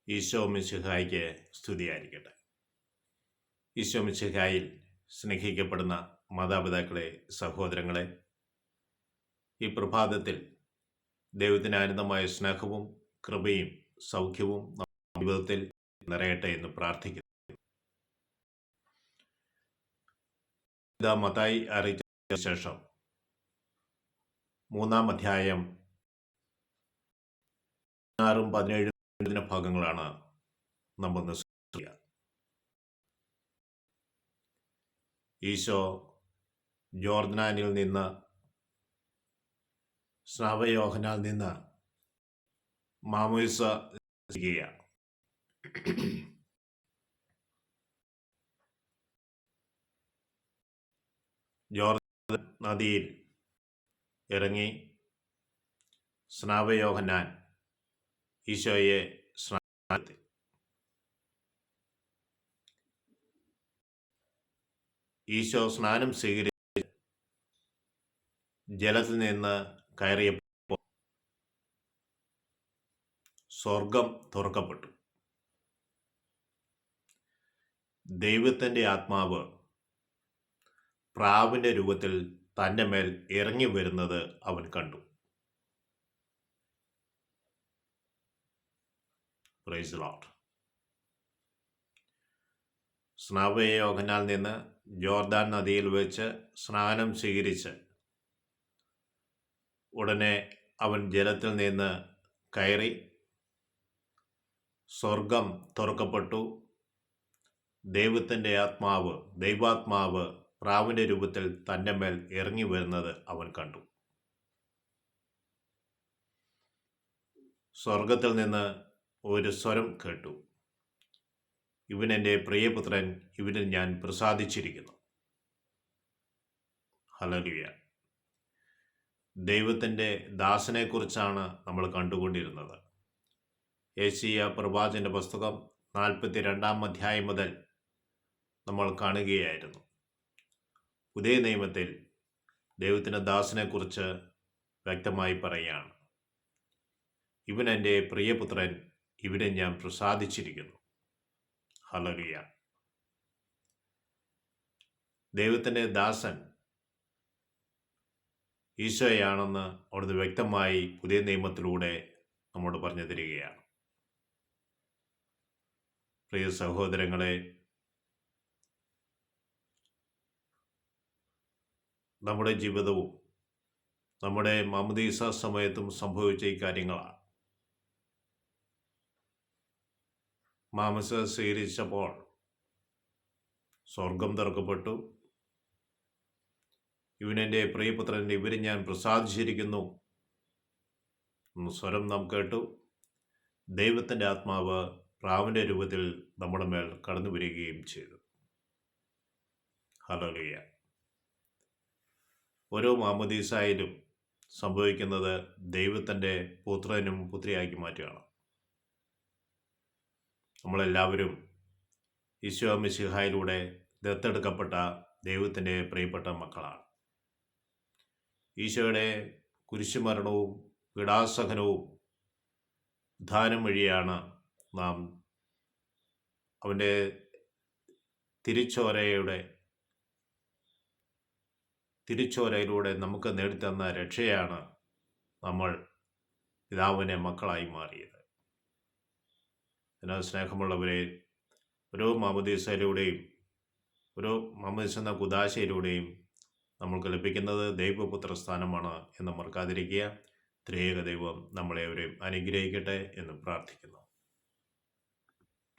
ഈശോ മിശിഹായ്ക്ക് സ്തുതിയായിരിക്കട്ടെ. ഈശോ മിശിഹായിൽ സ്നേഹിക്കപ്പെടുന്ന മാതാപിതാക്കളെ, സഹോദരങ്ങളെ, ഈ പ്രഭാതത്തിൽ ദൈവത്തിന് അനന്തമായ സ്നേഹവും കൃപയും സൗഖ്യവും നമ്മുടെ ജീവിതത്തിൽ നിറയട്ടെ എന്ന് പ്രാർത്ഥിക്കുന്നു. മത്തായി അറിയിച്ച ശേഷം 3-ാം അധ്യായം 16-17 ഭാഗങ്ങളാണ് നമ്മൾ ശ്രദ്ധിക്കുക. ഈശോ ജോർദാനിൽ നിന്ന്, സ്നാപകയോഹന്നാനിൽ നിന്ന് മാമോദിസ സ്വീകരിക്കുകയാണ്. ജോർദാൻ നദിയിൽ ഇറങ്ങി സ്നാപകയോഹന്നാൻ ഈശോയെ സ്നാനപ്പെടുത്തി. ഈശോ സ്നാനം സ്വീകരിച്ച് ജലത്തിൽ നിന്ന് കയറിയപ്പോൾ സ്വർഗം തുറക്കപ്പെട്ടു. ദൈവത്തിൻ്റെ ആത്മാവ് പ്രാവിൻ്റെ രൂപത്തിൽ തൻ്റെ മേൽ ഇറങ്ങി വരുന്നത് അവൻ കണ്ടു. Praise the Lord. സ്നാപകയോഹന്നാനിൽ നിന്ന് ജോർദാൻ നദിയിൽ വെച്ച് സ്നാനം സ്വീകരിച്ച് ഉടനെ അവൻ ജലത്തിൽ നിന്ന് കയറി. സ്വർഗം തുറക്കപ്പെട്ടു. ദൈവാത്മാവ് പ്രാവിൻ്റെ രൂപത്തിൽ തൻ്റെ മേൽ ഇറങ്ങി വരുന്നത് അവൻ കണ്ടു. സ്വർഗത്തിൽ നിന്ന് ഒരു സ്വരം കേട്ടു, ഇവൻ എൻ്റെ പ്രിയപുത്രൻ, ഇവനിൽ ഞാൻ പ്രസാദിച്ചിരിക്കുന്നു. ഹല്ലേലൂയ. ദൈവത്തിൻ്റെ ദാസനെക്കുറിച്ചാണ് നമ്മൾ കണ്ടുകൊണ്ടിരുന്നത്. യെശയ്യാ പ്രവാചകന്റെ പുസ്തകം 42-ാം അധ്യായം മുതൽ നമ്മൾ കാണുകയായിരുന്നു. പുതിയ നിയമത്തിൽ ദൈവത്തിൻ്റെ ദാസനെക്കുറിച്ച് വ്യക്തമായി പറയുകയാണ്, ഇവൻ എൻ്റെ പ്രിയപുത്രൻ, ഇവനെ ഞാൻ പ്രസാദിച്ചിരിക്കുന്നു. ഹല്ലേലൂയ. ദൈവത്തിൻ്റെ ദാസൻ ഈശോയാണെന്ന് അവിടുന്ന് വ്യക്തമായി പുതിയ നിയമത്തിലൂടെ നമ്മോട് പറഞ്ഞു തരികയാണ്. പ്രിയ സഹോദരങ്ങളെ, നമ്മുടെ ജീവിതവും നമ്മുടെ മാമോദീസ സമയത്തും സംഭവിച്ച ഈ കാര്യങ്ങളാണ്. മാമോദിസ സ്വീകരിച്ചപ്പോൾ സ്വർഗം തുറക്കപ്പെട്ടു. ഇവനെൻ്റെ പ്രിയപുത്രൻ, ഇവരെ ഞാൻ പ്രസാദിച്ചിരിക്കുന്നു എന്ന സ്വരം നാം കേട്ടു. ദൈവത്തിൻ്റെ ആത്മാവ് പ്രാവിൻ്റെ രൂപത്തിൽ നമ്മുടെ മേൽ കടന്നു വരികയും ചെയ്തു. ഹല്ലേലൂയ. ഓരോ മാമോദീസായിലും സംഭവിക്കുന്നത് ദൈവത്തിൻ്റെ പുത്രനും പുത്രിയാക്കി മാറ്റുകയാണ്. നമ്മളെല്ലാവരും ഈശോ മിശിഹായിലൂടെ ദത്തെടുക്കപ്പെട്ട ദൈവത്തിൻ്റെ പ്രിയപ്പെട്ട മക്കളാണ്. ഈശോയുടെ കുരിശുമരണവും പീഡാസഹനവും ഉദ്ധാനം വഴിയാണ് നാം അവൻ്റെ തിരിച്ചോരയിലൂടെ നമുക്ക് നേടിത്തന്ന രക്ഷയാണ് നമ്മൾ പിതാവിനെ മക്കളായി മാറിയത്. എന്നാൽ സ്നേഹമുള്ളവരെ, ഓരോ മാമോദീസയിലൂടെയും ഓരോ മാമോദീസ എന്ന കുദാശയിലൂടെയും നമ്മൾക്ക് ലഭിക്കുന്നത് ദൈവപുത്ര സ്ഥാനമാണ് എന്ന് മറക്കാതിരിക്കുക. ത്രിയേക ദൈവം നമ്മളെവരെയും അനുഗ്രഹിക്കട്ടെ എന്ന് പ്രാർത്ഥിക്കുന്നു.